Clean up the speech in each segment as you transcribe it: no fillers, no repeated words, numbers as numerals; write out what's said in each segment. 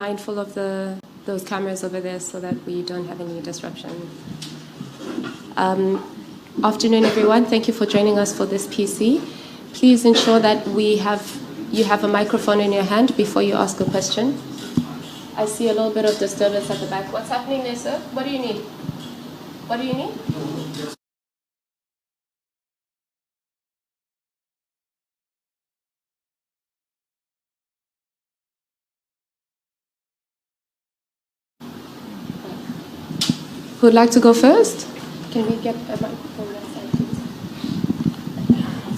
Mindful of those cameras over there so that we don't have any disruption. Afternoon, everyone. Thank you for joining us for this PC. Please ensure that you have a microphone in your hand before you ask a question. I see a little bit of disturbance at the back. What's happening there, sir? What do you need? What do you need? Who would like to go first? Can we get a microphone that side, please?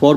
4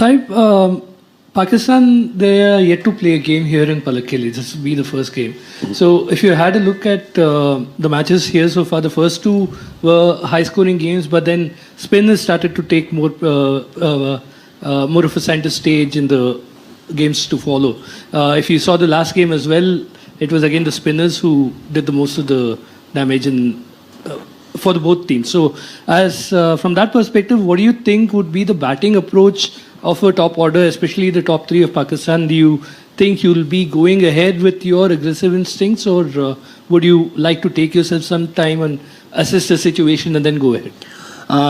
Saib, Pakistan, they are yet to play a game here in Palakkili. This will be the first game. So if you had a look at the matches here so far, the first two were high-scoring games, but then spinners started to take more of a center stage in the games to follow. If you saw the last game as well, it was again the spinners who did the most of the damage for the both teams. So as from that perspective, what do you think would be the batting approach of a top order, especially the top 3 of Pakistan? Do you think you'll be going ahead with your aggressive instincts, or would you like to take yourself some time and assess the situation and then go ahead?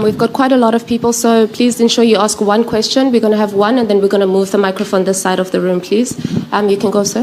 We've got quite a lot of people, so please ensure you ask one question. We're going to have one, and then we're going to move the microphone this side of the room, please. You can go, sir.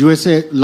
USA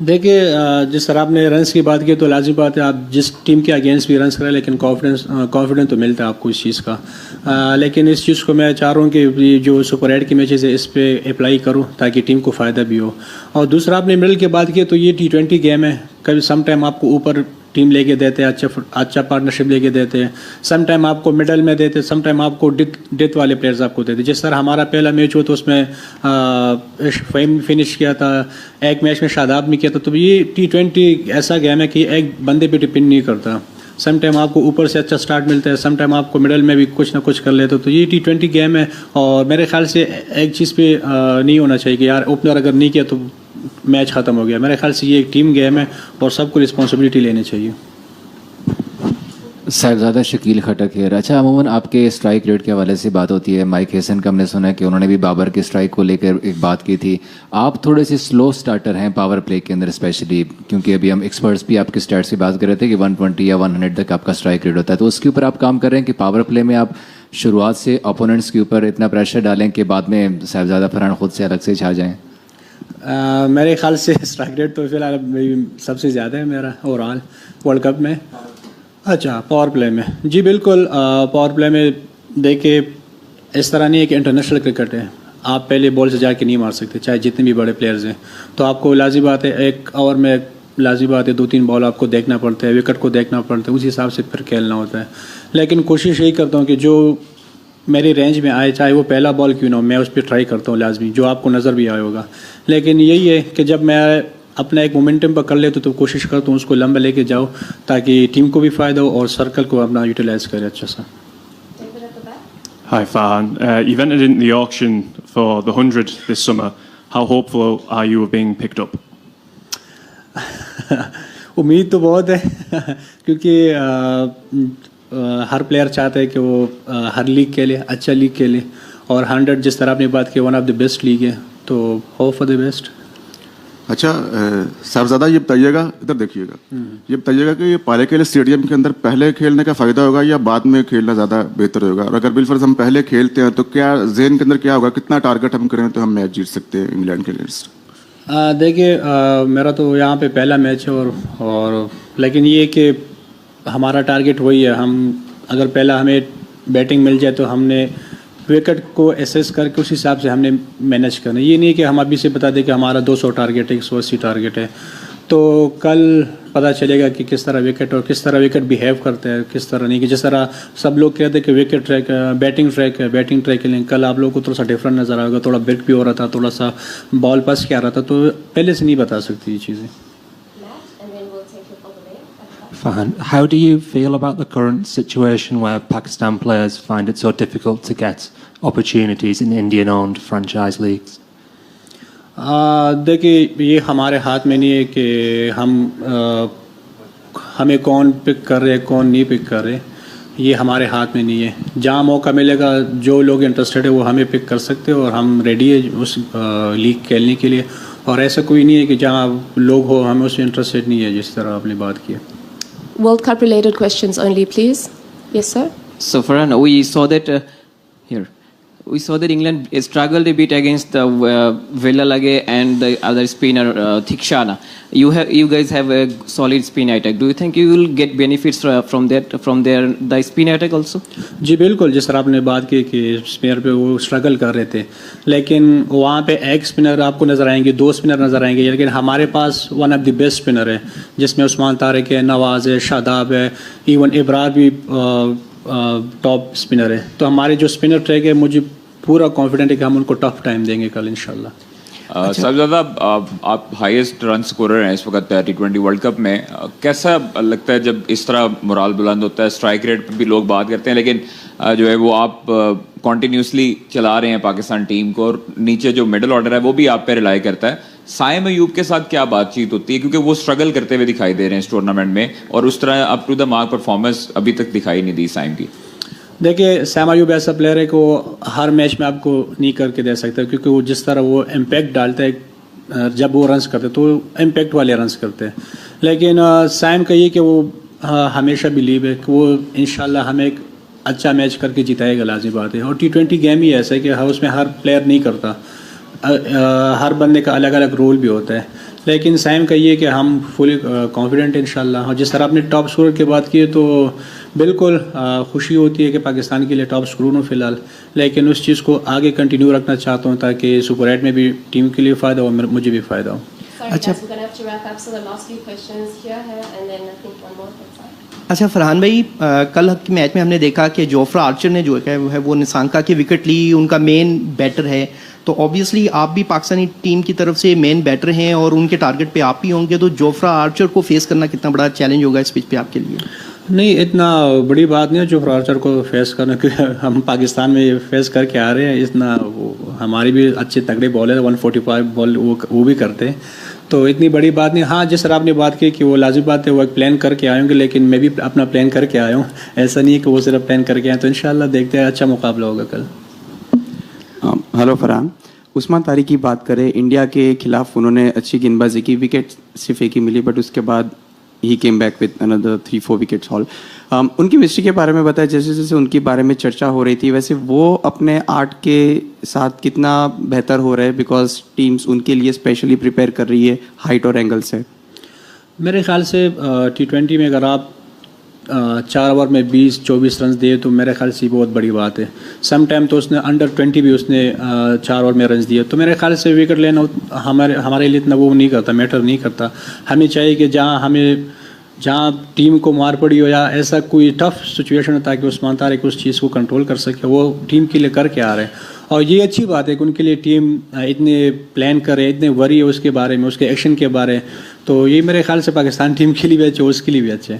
دیکھیے جس طرح آپ نے runs کی بات کی تو لازمی بات ہے آپ جس ٹیم کے اگینسٹ بھی رنس کریں لیکن کانفیڈنس تو ملتا ہے آپ کو اس چیز کا. لیکن اس چیز کو میں چاہ رہا ہوں کہ جو سپر 8 کی میچز ہے اس پہ اپلائی کروں تاکہ ٹیم کو فائدہ بھی ہو. اور دوسرا آپ نے مڈل کی بات کی تو یہ T20 گیم ہے, کبھی سم ٹائم آپ کو اوپر ٹیم لے کے دیتے ہیں, اچھا پارٹنرشپ لے کے دیتے ہیں, سم ٹائم آپ کو مڈل میں دیتے ہیں, سم ٹائم آپ کو ڈیتھ والے پلیئرز آپ کو دیتے ہیں. جس طرح ہمارا پہلا میچ ہوا تو اس میں فنش کیا تھا, ایک میچ میں شاداب نے کیا تھا. تو یہ T20 ایسا گیم ہے کہ ایک بندے پہ ڈپینڈ نہیں کرتا. سم ٹائم آپ کو اوپر سے اچھا سٹارٹ ملتا ہے, سم ٹائم آپ کو مڈل میں بھی کچھ نہ کچھ کر لیتے. تو یہ T20 گیم ہے اور میرے خیال سے ایک چیز پہ نہیں ہونا چاہیے کہ یار اوپنر اگر نہیں کیا تو میچ ختم ہو گیا. میرے خیال سے یہ ایک ٹیم گیم ہے اور سب کو رسپانسبلٹی لینی چاہیے. صاحبزادہ شکیل کھٹک ہے. اچھا عموماً آپ کے اسٹرائک ریٹ کے حوالے سے بات ہوتی ہے. مائک ہیسن کا ہم نے سنا ہے کہ انہوں نے بھی بابر کے اسٹرائک کو لے کر ایک بات کی تھی. آپ تھوڑے سے سلو سٹارٹر ہیں پاور پلے کے اندر اسپیشلی, کیونکہ ابھی ہم ایکسپرٹس بھی آپ کے اسٹیٹس کی بات کر رہے تھے کہ 120 یا 100 تک آپ کا اسٹرائک ریٹ ہوتا ہے. تو اس کے اوپر آپ کام کر رہے ہیں کہ پاور پلے میں آپ شروعات سے اپوننٹس کے اوپر اتنا پریشر ڈالیں کہ بعد میں صاحبزادہ فرحان خود سے الگ سے چھا جائیں. میرے خیال سے اسٹرائک ریٹ تو فی الحال سب سے زیادہ ہے میرا اوور آل ورلڈ کپ میں. اچھا پاور پلے میں جی بالکل, پاور پلے میں دیکھیں اس طرح نہیں ہے کہ انٹرنیشنل کرکٹ ہے آپ پہلے بال سے جا کے نہیں مار سکتے چاہے جتنے بھی بڑے پلیئرز ہیں. تو آپ کو لازمی بات ہے ایک اوور میں لازمی بات ہے 2-3 بال آپ کو دیکھنا پڑتا ہے, وکٹ کو دیکھنا پڑتا ہے, اسی حساب سے پھر کھیلنا ہوتا ہے. لیکن کوشش یہی کرتا ہوں کہ جو میری رینج میں آئے چاہے وہ پہلا بال کیوں نہ ہو میں اس پہ ٹرائی کرتا ہوں لازمی, جو آپ کو نظر بھی آیا ہوگا. لیکن یہی ہے کہ جب میں اپنا ایک مومنٹم پر کر لیتا تو کوشش کرتا ہوں اس کو لمبا لے کے جاؤ تاکہ ٹیم کو بھی فائدہ ہو اور سرکل کو اپنا یوٹیلائز کرے اچھا سا. Hi Farhan, you've entered in the auction for the 100 this summer. How hopeful are you of being picked up? امید تو بہت ہے کیونکہ ہر پلیئر چاہتا ہے کہ وہ ہر لیگ کھیلے, اچھا لیگ کھیلے, اور 100 جس طرح آپ نے بات کی one of the best league ہے, تو ہوپ فار دی بیسٹ. اچھا صاحبزادہ یہ بتائیے گا, ادھر دیکھیے گا, یہ بتائیے گا کہ یہ پالیکل اسٹیڈیم کے اندر پہلے کھیلنے کا فائدہ ہوگا یا بعد میں کھیلنا زیادہ بہتر ہوگا؟ اور اگر بالفرض ہم پہلے کھیلتے ہیں تو کیا ذہن کے اندر کیا ہوگا, کتنا ٹارگٹ ہم کریں تو ہم میچ جیت سکتے ہیں انگلینڈ کے اگینسٹ؟ دیکھیے میرا تو یہاں پہ پہلا میچ ہے اور لیکن یہ کہ ہمارا ٹارگٹ وہی ہے, ہم اگر پہلا ہمیں بیٹنگ مل جائے تو ہم نے وکٹ کو ایسیس کر کے اس حساب سے ہم نے مینیج کرنا. یہ نہیں کہ ہم ابھی سے بتا دیں کہ ہمارا 200 ٹارگٹ ہے 180 ٹارگٹ ہے, تو کل پتہ چلے گا کہ کس طرح وکٹ اور کس طرح وکٹ بیہیو کرتا ہے کس طرح نہیں. کہ جس طرح سب لوگ کہتے ہیں کہ وکٹ ٹریک بیٹنگ ٹریک ہے بیٹنگ ٹریک ہے, لیکن کل آپ لوگوں کو تھوڑا سا ڈفرنٹ نظر آئے گا, تھوڑا برک بھی ہو رہا تھا, تھوڑا سا بال پاس کیا رہا تھا, تو پہلے سے نہیں بتا سکتی یہ چیزیں. Farhan, how do you feel about the current situation where Pakistan players find it so difficult to get opportunities in Indian-owned franchise leagues? دیکھیے یہ ہمارے ہاتھ میں نہیں ہے کہ ہمیں کون پک کر رہے کون نہیں پک کر رہے, یہ ہمارے ہاتھ میں نہیں ہے. جہاں موقع ملے گا جو لوگ انٹرسٹڈ ہے وہ ہمیں پک کر سکتے اور ہم ریڈی ہے اس لیگ کھیلنے کے لیے. اور ایسا کوئی نہیں ہے کہ جہاں لوگ ہو ہمیں اس میں انٹرسٹڈ نہیں ہے جس طرح آپ نے بات کی. World Cup related questions only, please. Yes, sir. So Farhan, we saw that England struggled a bit against the Villalage and the other spinner Thikshana. You guys have a solid spin attack. Do you think you will get benefits from the spin attack also? جی بالکل, جس طرح آپ نے بات کی کہ spinner پہ وہ اسٹرگل کر رہے تھے, لیکن وہاں پہ ایک اسپنر آپ کو نظر آئیں گے, 2 اسپنر نظر آئیں گے, لیکن ہمارے پاس one of the best spinner ہے جس میں عثمان طارق ہے, نواز ہے, شاداب ہے, ایون ابرار بھی ٹاپ اسپنر ہے. تو ہمارے جو اسپنر ٹریک ہے مجھے پورا کانفیڈنٹ ہے کہ ہم ان کو ٹف ٹائم دیں گے کل انشاءاللہ. صاحبزادہ آپ ہائیسٹ رن اسکورر ہیں اس وقت T20 ورلڈ کپ میں, کیسا لگتا ہے جب اس طرح مرال بلند ہوتا ہے؟ اسٹرائک ریٹ پہ بھی لوگ بات کرتے ہیں لیکن جو ہے وہ آپ کنٹینیوسلی چلا رہے ہیں پاکستان ٹیم کو, اور نیچے جو مڈل آرڈر ہے وہ بھی آپ پہ ریلائی کرتا ہے. سائم ایوب کے ساتھ کیا بات چیت ہوتی ہے کیونکہ وہ اسٹرگل کرتے ہوئے دکھائی دے رہے ہیں اس ٹورنامنٹ میں, اور اس طرح up to the mark performance ابھی تک دکھائی نہیں دی سائم کی؟ دیکھیے سیم ایوب ایسا پلیئر ہے کہ وہ ہر میچ میں آپ کو نہیں کر کے دے سکتا, کیونکہ وہ جس طرح وہ امپیکٹ ڈالتا ہے جب وہ رنس کرتے تو امپیکٹ والے رنس کرتے ہیں. لیکن سیم کا یہ کہ وہ ہمیشہ بلیو ہے کہ وہ انشاءاللہ ہمیں ایک اچھا میچ کر کے جتائے گا, لازمی بات ہے. اور T20 گیم ہی ایسا ہے کہ اس میں ہر پلیئر نہیں کرتا, ہر بندے کا الگ الگ رول بھی ہوتا ہے. لیکن سائم کا یہ کہ ہم فلی کانفیڈنٹ ہیں انشاءاللہ. اور جس طرح آپ نے ٹاپ اسکورر کی بات کی ہے تو بالکل خوشی ہوتی ہے کہ پاکستان کے لیے ٹاپ اسکورر ہوں فی الحال, لیکن اس چیز کو آگے کنٹینیو رکھنا چاہتا ہوں تاکہ سپر 8 میں بھی ٹیم کے لیے فائدہ ہو, مجھے بھی فائدہ ہو. اچھا فرحان بھائی, کل کے میچ میں ہم نے دیکھا کہ جوفرا آرچر نے جو ہے وہ نسانکا کی وکٹ لی, ان کا مین بیٹر ہے, تو اوبیسلی آپ بھی پاکستانی ٹیم کی طرف سے مین بیٹر ہیں اور ان کے ٹارگٹ پہ آپ بھی ہوں گے, تو جوفرا آرچر کو فیس کرنا کتنا بڑا چیلنج ہوگا اس پچ پہ آپ کے لیے؟ نہیں, اتنا بڑی بات نہیں ہے جوفرا آرچر کو فیس کرنا, کیونکہ ہم پاکستان میں فیس کر کے آ رہے ہیں. اتنا ہماری بھی اچھے تگڑے بالر 145 بال وہ بھی کرتے ہیں, تو اتنی بڑی بات نہیں. ہاں جس طرح آپ نے بات کی کہ وہ لازم بات ہے, وہ ایک پلان کر کے آئے ہوں گے, لیکن میں بھی اپنا پلان کر کے آیا ہوں. ایسا نہیں ہے کہ وہ صرف پلان کر کے آئے. تو انشاءاللہ دیکھتے ہیں, اچھا مقابلہ ہوگا کل. ہلو فرحان, عثمان طارق کی بات کریں, انڈیا کے خلاف انہوں نے اچھی گیند بازی کی, وکٹ صرف ایک ہی ملی, بٹ اس کے بعد ہی کیم بیک وتھ اندر 3-4 وکٹس آل. ان کی مسٹری کے بارے میں بتایا, جیسے جیسے ان کے بارے میں چرچا ہو رہی تھی ویسے وہ اپنے آرٹ کے ساتھ کتنا بہتر ہو رہے ہیں, بیکاز ٹیمز ان کے لیے اسپیشلی پریپیئر کر رہی ہے ہائٹ اور اینگل سے. میرے خیال سے T20 میں اگر آپ 4 اوور میں 20-24 رنز دیے تو میرے خیال سے بہت بڑی بات ہے. سم ٹائم تو اس نے انڈر 20 بھی اس نے 4 اوور میں رنز دیے, تو میرے خیال سے وکٹ لینا ہمارے لیے اتنا وہ نہیں کرتا, میٹر نہیں کرتا. ہمیں چاہیے کہ جہاں ٹیم کو مار پڑی ہو یا ایسا کوئی ٹف سچویشن ہو تاکہ عثمان طارق اس چیز کو کنٹرول کر سکے, وہ ٹیم کے لیے کر کے آ رہے ہیں. اور یہ اچھی بات ہے کہ ان کے لیے ٹیم اتنے پلان کرے, اتنے وری ہے اس کے بارے میں, اس کے ایکشن کے بارے, تو یہ میرے خیال سے پاکستان ٹیم کے لیے بھی اچھے, اس کے لیے بھی اچھے.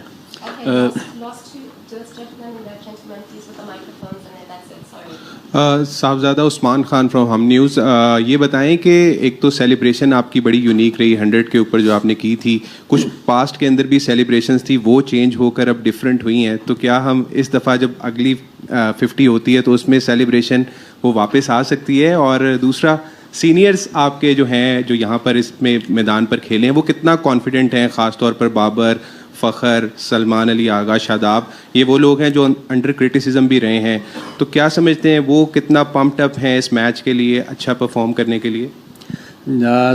صاحبزادہ عثمان خان فرام ہم نیوز, یہ بتائیں کہ ایک تو سیلیبریشن آپ کی بڑی یونیک رہی 100 کے اوپر جو آپ نے کی تھی, کچھ پاسٹ کے اندر بھی سیلیبریشنز تھی, وہ چینج ہو کر اب ڈفرینٹ ہوئی ہیں, تو کیا ہم اس دفعہ جب اگلی 50 ہوتی ہے تو اس میں سیلیبریشن وہ واپس آ سکتی ہے؟ اور دوسرا, سینئرز آپ کے جو ہیں جو یہاں پر اس میں میدان پر کھیلے ہیں وہ کتنا کانفیڈنٹ ہیں, خاص طور پر بابر, فخر, سلمان علی آغا, شاداب, یہ وہ لوگ ہیں جو انڈر کرٹیسزم بھی رہے ہیں, تو کیا سمجھتے ہیں وہ کتنا پمپڈ اپ ہیں اس میچ کے لیے اچھا پرفارم کرنے کے لیے؟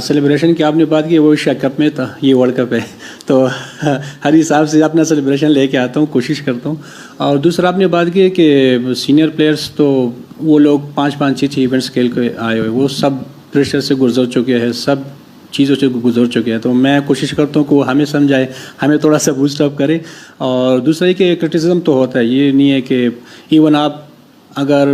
سیلیبریشن کی آپ نے بات کی, وہ ایشیا کپ میں تھا, یہ ورلڈ کپ ہے, تو ہر حساب سے اپنا سیلیبریشن لے کے آتا ہوں, کوشش کرتا ہوں. اور دوسرا آپ نے بات کی کہ سینئر پلیئرس تو وہ لوگ 5-6 ایونٹس کھیل کے آئے ہوئے, وہ سب پریشر سے گزر چکے ہیں, سب چیزوں سے گزر چکے ہیں, تو میں کوشش کرتا ہوں کہ وہ ہمیں سمجھائے, ہمیں تھوڑا سا بوسٹ اپ کرے. اور دوسرا یہ کہ کرٹیسزم تو ہوتا ہے, یہ نہیں ہے کہ ایون آپ اگر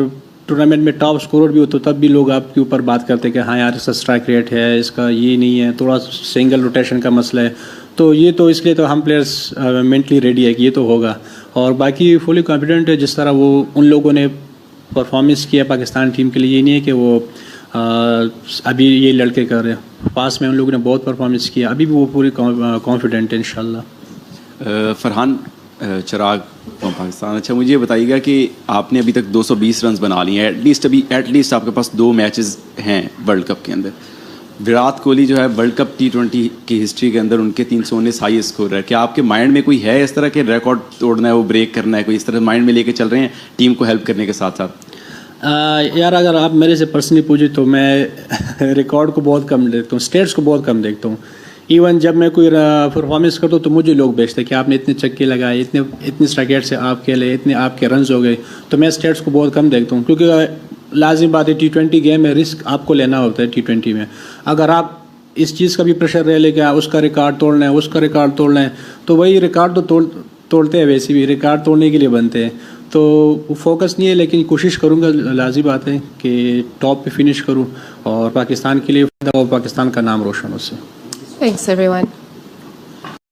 ٹورنامنٹ میں ٹاپ اسکورر بھی ہو تو تب بھی لوگ آپ کے اوپر بات کرتے ہیں کہ ہاں یار اس کا اسٹرائک ریٹ ہے, اس کا یہ نہیں ہے, تھوڑا سنگل روٹیشن کا مسئلہ ہے, تو یہ تو اس لیے تو ہم پلیئرس مینٹلی ریڈی ہے کہ یہ تو ہوگا. اور باقی فلی کانفیڈنٹ ہے جس طرح وہ ان لوگوں نے پرفارمنس کیا پاکستان ٹیم کے لیے, یہ نہیں ہے کہ وہ ابھی یہ لڑکے کر رہے ہیں, پاس میں ان لوگوں نے بہت پرفارمنس کیا, ابھی بھی وہ پوری کانفیڈنٹ ہے انشاءاللہ. فرحان چراغ پاکستان, اچھا مجھے یہ بتائیے گا کہ آپ نے ابھی تک 220 رنز بنا لیے ہیں, ایٹ لیسٹ آپ کے پاس 2 میچز ہیں ورلڈ کپ کے اندر. وراٹ کوہلی جو ہے ورلڈ کپ T20 کی ہسٹری کے اندر ان کے 319 ہائی اسکور ہے. کیا آپ کے مائنڈ میں کوئی ہے اس طرح کے ریکارڈ توڑنا ہے, وہ بریک کرنا ہے, کوئی اس طرح مائنڈ میں لے کے چل رہے ہیں ٹیم کو ہیلپ کرنے کے ساتھ ساتھ؟ یار اگر آپ میرے سے پرسنلی پوچھیں تو میں ریکارڈ کو بہت کم دیکھتا ہوں, اسٹیٹس کو بہت کم دیکھتا ہوں. ایون جب میں کوئی پرفارمنس کرتا ہوں تو مجھے لوگ بیچتے ہیں کہ آپ نے اتنے چکے لگائے, اتنے اسٹرائک سے آپ کھیلے, اتنے آپ کے رنز ہو گئے, تو میں اسٹیٹس کو بہت کم دیکھتا ہوں, کیونکہ لازم بات ہے T20 گیم میں رسک آپ کو لینا ہوتا ہے. T20 میں اگر آپ اس چیز کا بھی پریشر رہ لے کہ اس کا ریکارڈ توڑنا ہے, اس کا ریکارڈ توڑنا ہے, تو وہی ریکارڈ تو توڑتے ہیں, ویسے بھی ریکارڈ توڑنے کے لیے بنتے ہیں, تو فوکس نہیں ہے, لیکن کوشش کروں گا, لازم بات ہے کہ ٹاپ پہ فنش کروں اور پاکستان کے لیے فائدہ ہو, پاکستان کا نام روشن ہو. اس سے Thanks everyone.